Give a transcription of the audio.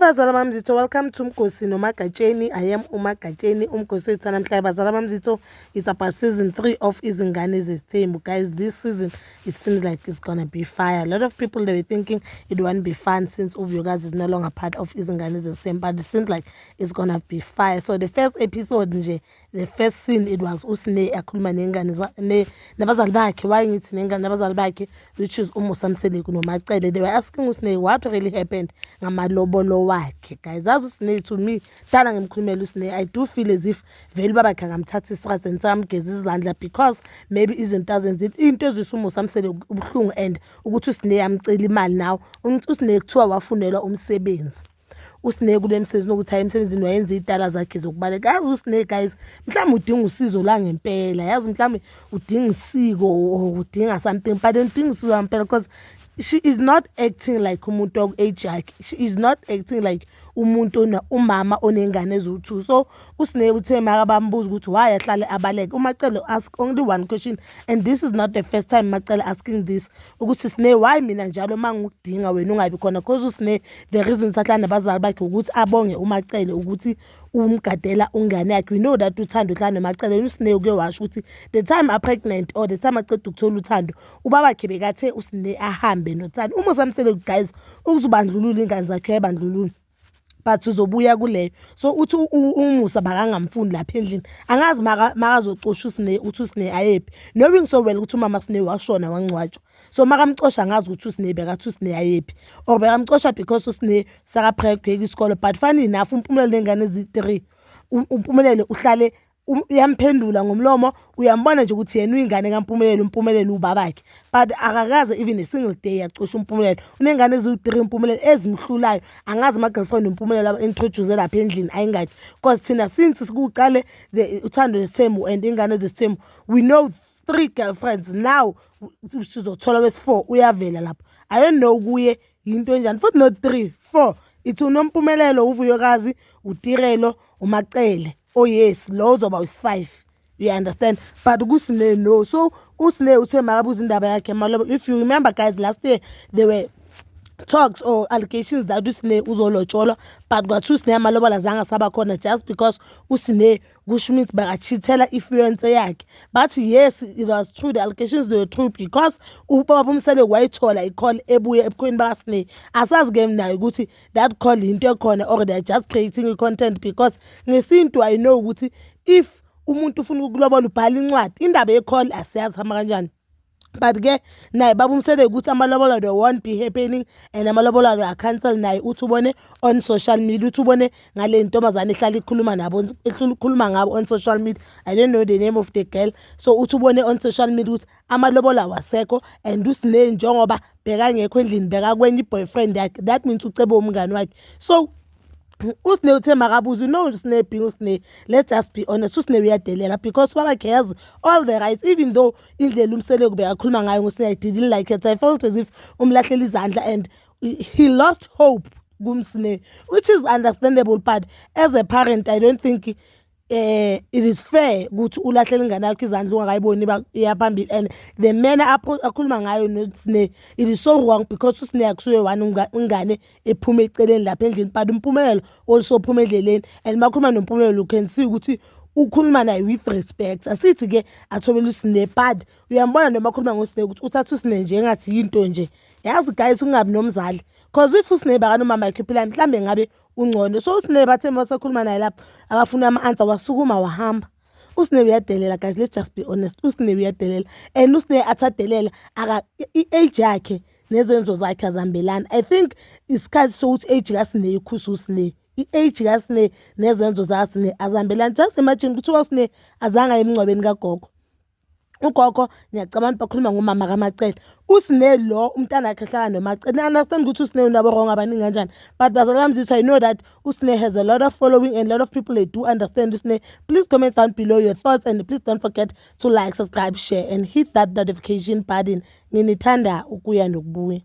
Bazala bamzitho, welcome to Mkosi Nomagatsheni. I am uMagatsheni, Umkosi wethu namhlanje. Bazala bamzitho, it's about season 3 of Izingane Zesithembu. Guys, this season it seems like it's gonna be fire. A lot of people, they were thinking it won't be fun since Uvyokazi is no longer part of Izingane Zesithembu, but it seems like it's gonna be fire. So the first episode nje, the first scene, it was uSne akhuluma nabazali bakhe. Why ngithi nengane nabazali bakhe, which is uMusa Mseleku noMacele. They were asking uSne what really happened ngamalobolo wakhe. Guys, as uSne, to me, dala ngimkhulumela uSne, I do feel as if vele babakhe ngamthatha isirasi and samgeza izandla, because maybe izinto azenze into ezisa uMusa Mseleku ubuhlungu, and ukuthi uSne amcela imali now uSne kuthiwa wafunelwa umsebenzi. uSne kule msebenzi nokuthi hayi emsebenzini wayenza idala zakhe zokubaleka. Yazi uSne, guys, mhlawumbe udinga usizo la ngempela, yazi mhlawumbe udinga usiko or udinga something, but udinga usizo ngempela, because she is not acting like umuntu oku-age yakhe. She is not acting like umuntu umama onengane eziwu-2. So uSne uthe makabambuza ukuthi why ahlale abaleka. uMacele ask only one question, and this is not the first time Macele asking this, ukuthi Sne, why mina njalo mangikudinga wena ungabi khona? Because uSne, the reason usahlala nabazali bakhe ukuthi abonge uMacele ukuthi umgadela ungane yakhe. We know that uthando uhlala noMacele. uSne uke washo ukuthi the time a pregnant or the time aqeda ukuthola uthando, ubaba wakhe bekathe uSne ahambe nothando. uMusa Mseleku, guys, ukuzobandlulula ingane zakhe uyabandlulula, but uzobuya kuleyo. So uthi uMusa bakangamfundi lapha endlini, angazi makazocosha uSne uthi uSne ayephi, knowing so well ukuthi umama Sne washona wangcwatshwa. So makamcosha angazi ukuthi uSne bekathi uSne ayephi, or bekamcosha because uSne sakaphrekeke isikole. But funny enough, uMpumelelo nengane ezi-3, uMpumelelo uhlale uyamphendula ngomlomo, uyambona nje ukuthi yena uyingane kaMpumelelo, uMpumelelo ubabakhe, but akakaze even a single day yacosha uMpumelelo. Unengane eziwu-3 uMpumelelo ezimhlulayo, angazi ama-girlfriend uMpumelelo aba-introduce lapha endlini ayingakhi, because thina since sikuqale uthando lesithembu and ingane zesithembu, we know 3 girlfriends. Now sizothola wesi-4 uyavela lapho. I don't know kuye yinto enjani, futhi not 3, 4. It's uNompumelelo, uVuyokazi, uTirelo, uMacele. Oh yes, lo uzoba wesi-5. You understand? But uSne no. So uSne uthe makabuza indaba yakhe amalobolo. If you remember, guys, last year there were talks or allegations that uSne uzolotsholwa, but kwathi uSne amalobolo azange saba khona just because uSne kusho ukuthi bakachithela ifiance yakhe. But yes, it was true, the allegations were true, because ubaba uMseleku wayithola icall ebuya ebukhweni bakaSne. Asazi-ke nayo ukuthi that call into ekhona or they are just creating content, because ngesintu I know ukuthi if umuntu ufuna ukulobola ubhala incwadi, indaba ye-call asiyazi hamba kanjani. But ke naye baba uMseleku ukuthi amalobolo they won't be happening, and amalobolo they are cancel. Naye uthi ubone on social media, uthi ubone ngale ntombazane ehlala ikhuluma nabo, ikhuluma ngabo on social media. I don't know the name of the girl. So uthi ubone on social media ukuthi amalobolo awasekho, and uSne njengoba bekangekho endlini bekakwenye i-boyfriend yakhe, that means ucebe umngane wakhe. So uSne uthe makabuza, no uSne being uSne, let's just be honest, uSne uyadelela, because babakhe has all the rights, even though indlela uMseleku bekakhuluma ngayo nguSne, I didn't like it. I felt as if umlahlela izandla, and he lost hope kumSne, which is understandable. But as a parent, I don't think it is fair ukuthi ulahlela ingane yakho izandla ungakayiboni iyaphambili. And the manner akhuluma ngayo noSne, it is so wrong, because uSne akusuye one ingane ephuma eceleni lapha endlini, but uMpumelelo also uphuma endleleni. And makhuluma noMpumelelo, you can see ukuthi ukhuluma naye with respect. Asithi ke athobela uSne, but uyambona noma akhuluma ngoSne ukuthi uthatha uSne nje engathi yinto nje. Yazi guys, ungabi nomzali, because if uSne bakanomama yakhe phela mhlambe ngabe ungcono. So uSne bathe masakhuluma naye lapho abafuna ama-answer, wasukuma wahamba. uSne uyadelela, guys, let's just be honest. uSne uyadelela, and uSne athadelela i-age yakhe nezenzo zakhe azambelana. I think isikhathi sokuthi age kaSne ikhusa uSne, i-age kaSne nezenzo zakaSne azambelana. Just imagine ukuthi uSne azange emngcwabeni kagogo. Ugogo ngiyacabanga bakhuluma ngomama kaMacele. uSne lo umntana wakhe ehlala noMacele. I understand ukuthi uSne unabo wrong abaningi kanjani, but bazala bamzitho, I know that uSne has a lot of following and a lot of people they do understand uSne. Please comment down below your thoughts, and please don't forget to like, subscribe, share, and hit that notification button. Nginithanda ukuya nokubuya.